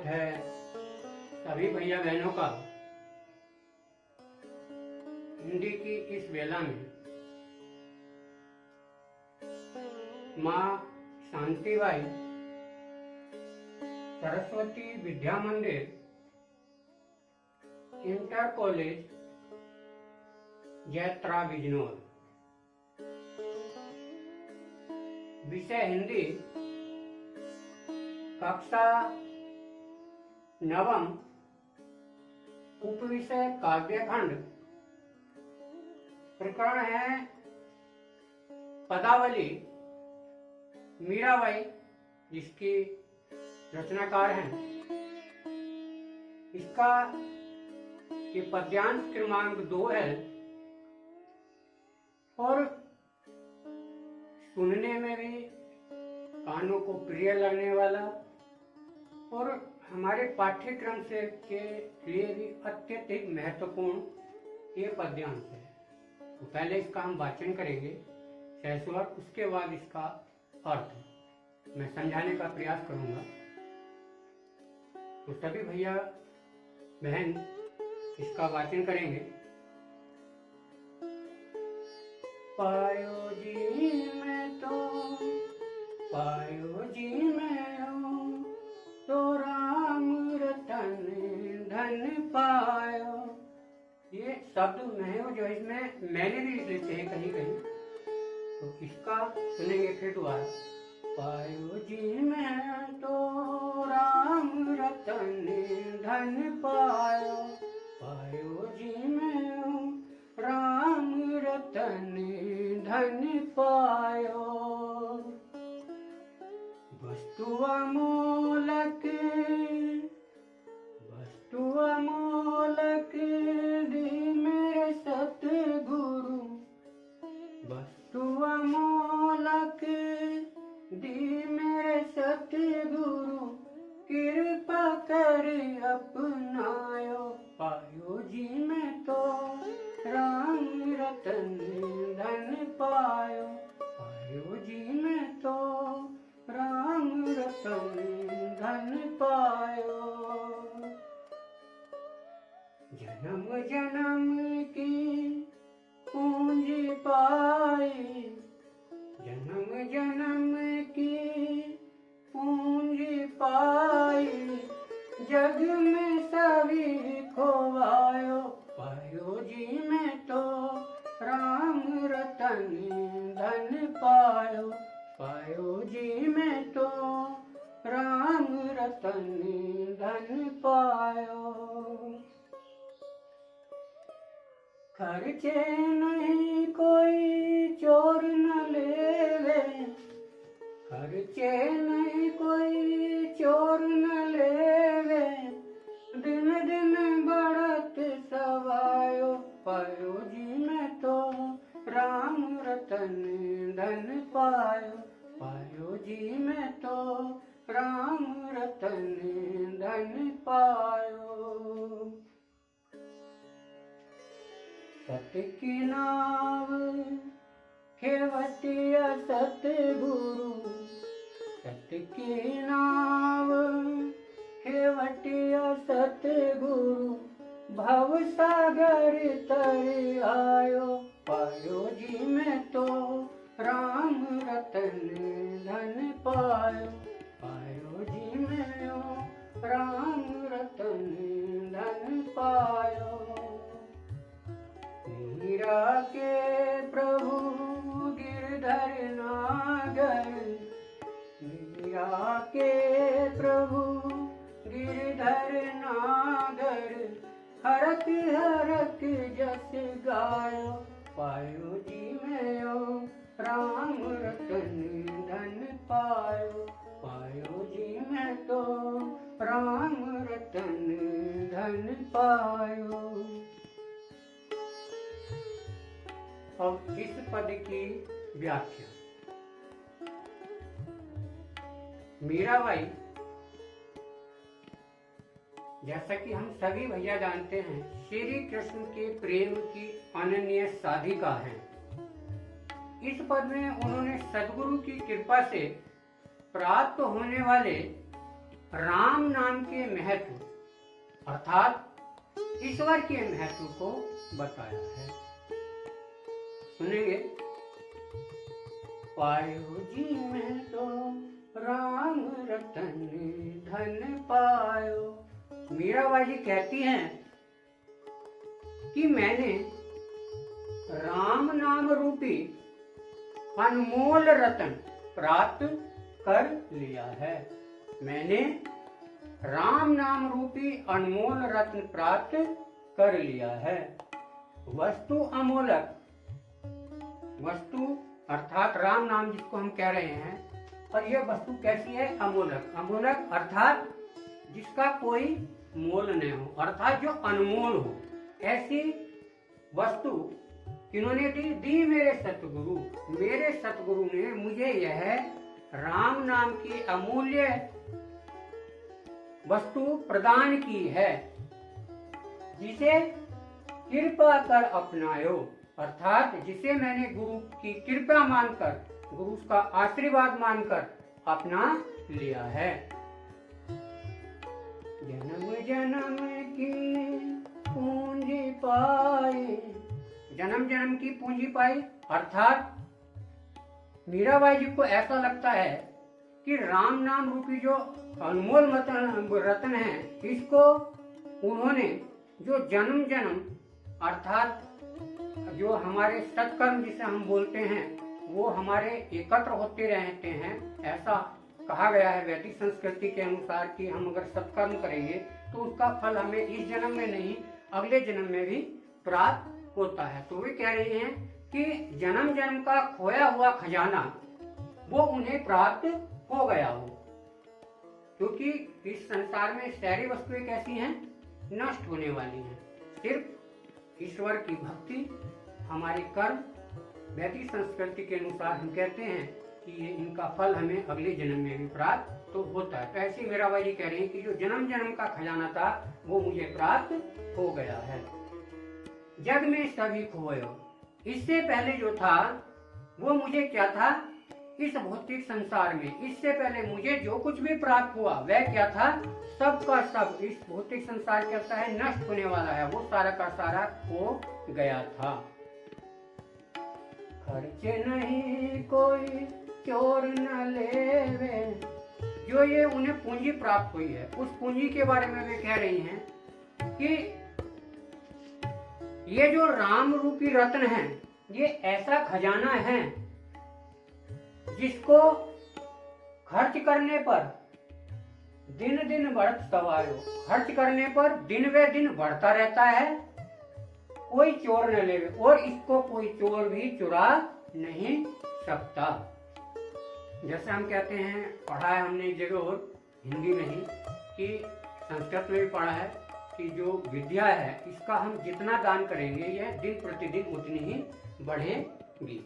है सभी भैया बहनों का हिंदी की इस वेला में। माँ शांतिबाई सरस्वती विद्या मंदिर इंटर कॉलेज जैत्रा बिजनौर। विषय हिंदी, कक्षा नवम, उपविषय काव्यखंड। प्रकरण है पदावली। मीराबाई जिसकी रचनाकार हैं, इसका ये पद्यांश क्रमांक 2 है और सुनने में भी कानों को प्रिय लगने वाला और हमारे पाठ्यक्रम से के लिए भी अत्यधिक महत्वपूर्ण ये पद्यांश है। तो पहले इसका हम वाचन करेंगे सहस्वर, उसके बाद इसका अर्थ मैं समझाने का प्रयास करूंगा। तो सभी भैया बहन इसका वाचन करेंगे। पायो जी मैं तो, पायो जी मैं हूँ तो राम रतन धन पायो। ये शब्द मैं हूँ जो इसमें मैंने भी लिख लेते हैं कहीं कहीं, तो इसका सुनेंगे फिर दोबारा। पायो जी मैं तो राम रतन धन पायो, पायो जी मैं हूँ राम रतन धन पायो। वस्तु अमोलक, वस्तु अमोलक दी मेरे सतगुरु, वस्तु अमोलक दी मेरे सतगुरु, कृपा कर अपनायो। पायो जी मैं तो राम रतन धन पायो, पायो जी मैं तो राम रतन धन पायो। जन्म जन्म की पूंजी पाई, जन्म जन्म की पूंजी पाई, जग में सभी खोवायो। पायो जी मैं तो राम रतन धन पायो, पायो जी मैं तो राम रतन धन पायो। खर्चे नहीं कोई चोर न लेवे, खर्चे नहीं कोई चोर न लेवे, दिन दिन बढ़त सवायो। पायो जी मैं तो राम रतन धन पायो, पायो जी मैं तो राम रतन धन पायो। सत की नाव खेवटिया सतगुरु, सत की नाव खेवटिया सतगुरु, भव सागर तर आयो। पायो जी मैं तो राम रतन धन पायो, पायो जी मैं राम रतन धन पायो। मीरा के प्रभु गिरधर नागर, मीरा के प्रभु गिरधर नागर, हरक हरक जस गायो। पायो जी मैं राम रतन धन पायो, पायो जी मैं तो राम रतन धन पायो। अब इस पद की व्याख्या। मीराबाई, जैसा कि हम सभी भैया जानते हैं, श्री कृष्ण के प्रेम की अनन्य साधिका है। इस पद में उन्होंने सद्गुरु की कृपा से प्राप्त होने वाले राम नाम के महत्व अर्थात ईश्वर के महत्व को बताया है। सुनेंगे। पायो जी में तो राम रतन धन पायो। मीराबाई जी कहती हैं कि मैंने राम नाम रूपी अनमोल रतन प्राप्त कर लिया है। मैंने राम नाम रूपी अनमोल रत्न प्राप्त कर लिया है। वस्तु अमोलक, वस्तु अर्थात राम नाम जिसको हम कह रहे हैं, और यह वस्तु कैसी है? अमोलक। अमोलक अर्थात जिसका कोई मोल न हो, अर्थात जो अनमोल हो। ऐसी वस्तु किन्होंने दी मेरे सतगुरु। मेरे सतगुरु ने मुझे यह राम नाम की अमूल्य वस्तु प्रदान की है, जिसे कृपा कर अपनायो, अर्थात जिसे मैंने गुरु की कृपा मानकर, गुरु का आशीर्वाद मानकर अपना लिया है। जन्म जन्म की पूंजी पाई, जन्म जन्म की पूंजी पाई अर्थात मीराबाई जी को ऐसा लगता है कि राम नाम रूपी जो अनमोल रत्न है, इसको उन्होंने जो जन्म जन्म अर्थात जो हमारे सत्कर्म जिसे हम बोलते हैं, वो हमारे एकत्र होते रहते हैं। ऐसा कहा गया है वैदिक संस्कृति के अनुसार कि हम अगर सत्कर्म करेंगे तो उसका फल हमें इस जन्म में नहीं, अगले जन्म में भी प्राप्त होता है। तो वे कह रहे हैं कि जन्म जन्म का खोया हुआ खजाना वो उन्हें प्राप्त हो गया हो, क्योंकि इस संसार में सारी वस्तुएं कैसी हैं? नष्ट होने वाली हैं। सिर्फ ईश्वर की भक्ति, हमारे कर्म, वैदिक संस्कृति के अनुसार हम कहते हैं कि ये इनका फल हमें अगले जन्म में भी प्राप्त तो होता है। तो ऐसी मीराबाई जी कह रही है कि जो जन्म जन्म का खजाना था वो मुझे प्राप्त हो गया है। जग में सभी खोयो, इससे पहले जो था वो मुझे क्या था? इस भौतिक संसार में इससे पहले मुझे जो कुछ भी प्राप्त हुआ वह क्या था? सब का सब इस भौतिक संसार कहता है नष्ट होने वाला है, वो सारा का सारा हो गया था। खर्चे नहीं कोई चोर न लेवे, जो ये उन्हें पूंजी प्राप्त हुई है उस पूंजी के बारे में वे कह रही हैं कि ये जो राम रूपी रत्न है, ये ऐसा खजाना है जिसको खर्च करने पर दिन दिन बढ़त सवायो, खर्च करने पर दिन व दिन बढ़ता रहता है, कोई चोर न लेवे, और इसको कोई चोर भी चुरा नहीं सकता। जैसे हम कहते हैं, पढ़ा है हमने एक जगह और हिंदी में ही, कि संस्कृत में भी पढ़ा है कि जो विद्या है इसका हम जितना दान करेंगे यह दिन प्रतिदिन उतनी ही बढ़ेगी।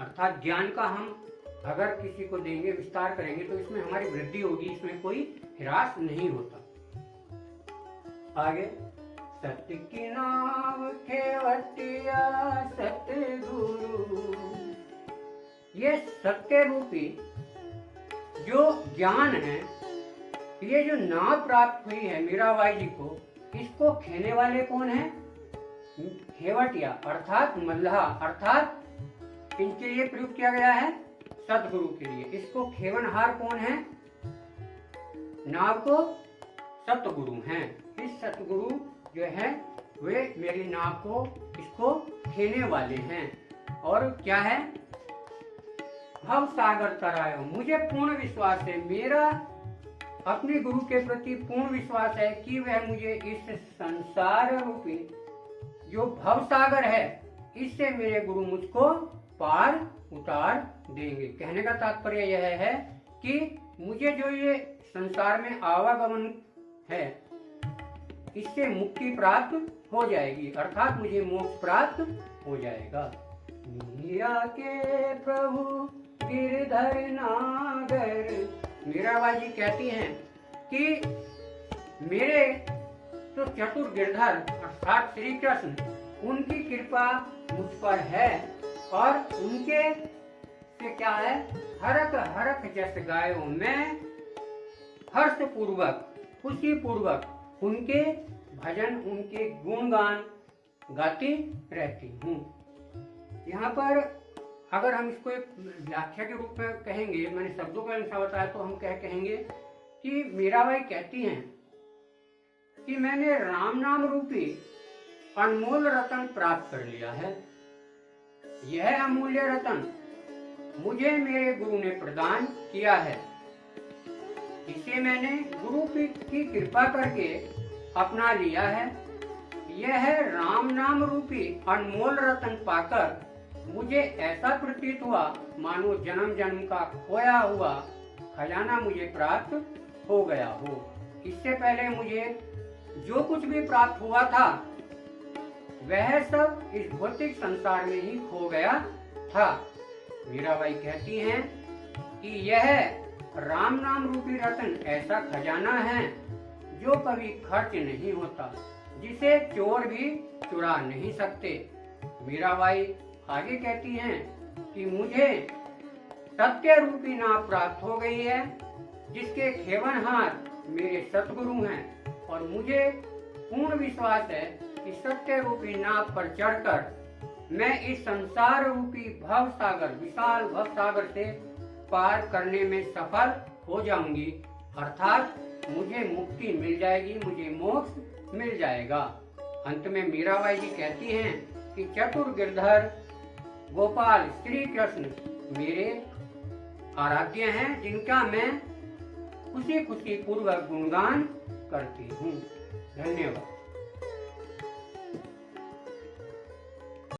अर्थात ज्ञान का हम अगर किसी को देंगे, विस्तार करेंगे, तो इसमें हमारी वृद्धि होगी, इसमें कोई ह्रास नहीं होता। आगे, सत्य की नाव खेवटिया सतगुरु, ये सत्य रूपी जो ज्ञान है, ये जो नाव प्राप्त हुई है मीराबाई जी को, इसको खेने वाले कौन है? खेवटिया अर्थात मल्लाह, अर्थात इनके लिए प्रयुक्त किया गया है सतगुरु के लिए। इसको खेवनहार कौन है? नाव को सतगुरु हैं। इस सतगुरु जो है वे मेरी नाव को इसको खेने वाले हैं। और क्या है? भव सागर तरायो, मुझे पूर्ण विश्वास है, मेरा अपने गुरु के प्रति पूर्ण विश्वास है कि वह मुझे इस संसार रूपी जो भव सागर है, इससे मेरे गुरु मुझको पार उतार देंगे। कहने का तात्पर्य यह है कि मुझे जो ये संसार में आवागमन है, इससे मुक्ति प्राप्त हो जाएगी, अर्थात मुझे मोक्ष प्राप्त हो जाएगा। मीरा के प्रभु गिरधर नागर, मीराबाई जी कहती हैं कि मेरे तो चतुर गिरधर अर्थात श्री कृष्ण, उनकी कृपा मुझ पर है, और उनके से क्या है? हरक हरक जस गायो, मैं हर्ष पूर्वक, खुशी पूर्वक उनके भजन, उनके गुणगान गाती रहती हूँ। यहाँ पर अगर हम इसको एक व्याख्या के रूप में कहेंगे, मैंने शब्दों का अनुसार बताया, तो हम क्या कहेंगे कि मीराबाई कहती हैं कि मैंने राम नाम रूपी अनमोल रतन प्राप्त कर लिया है। यह अमूल्य रतन मुझे मेरे गुरु ने प्रदान किया है। इसे मैंने गुरु की कृपा करके अपना लिया है। यह राम नाम रूपी अनमोल रतन पाकर मुझे ऐसा प्रतीत हुआ मानो जन्म जन्म का खोया हुआ खजाना मुझे प्राप्त हो गया हो। इससे पहले मुझे जो कुछ भी प्राप्त हुआ था वह सब इस भौतिक संसार में ही खो गया था। मीराबाई कहती हैं कि यह राम नाम रूपी रतन ऐसा खजाना है जो कभी खर्च नहीं होता, जिसे चोर भी चुरा नहीं सकते। मीराबाई आगे कहती हैं कि मुझे सत्य रूपी नाव प्राप्त हो गई है, जिसके खेवनहार मेरे सतगुरु हैं, और मुझे पूर्ण विश्वास है कि सत्य रूपी नाव पर चढ़कर मैं इस संसार रूपी भव सागर, विशाल भव सागर से पार करने में सफल हो जाऊंगी, अर्थात मुझे मुक्ति मिल जाएगी, मुझे मोक्ष मिल जाएगा। अंत में मीराबाई जी कहती हैं कि चतुर गिरधर गोपाल श्री कृष्ण मेरे आराध्य हैं, जिनका मैं खुशी खुशी पूर्वक गुणगान करती हूँ। धन्यवाद।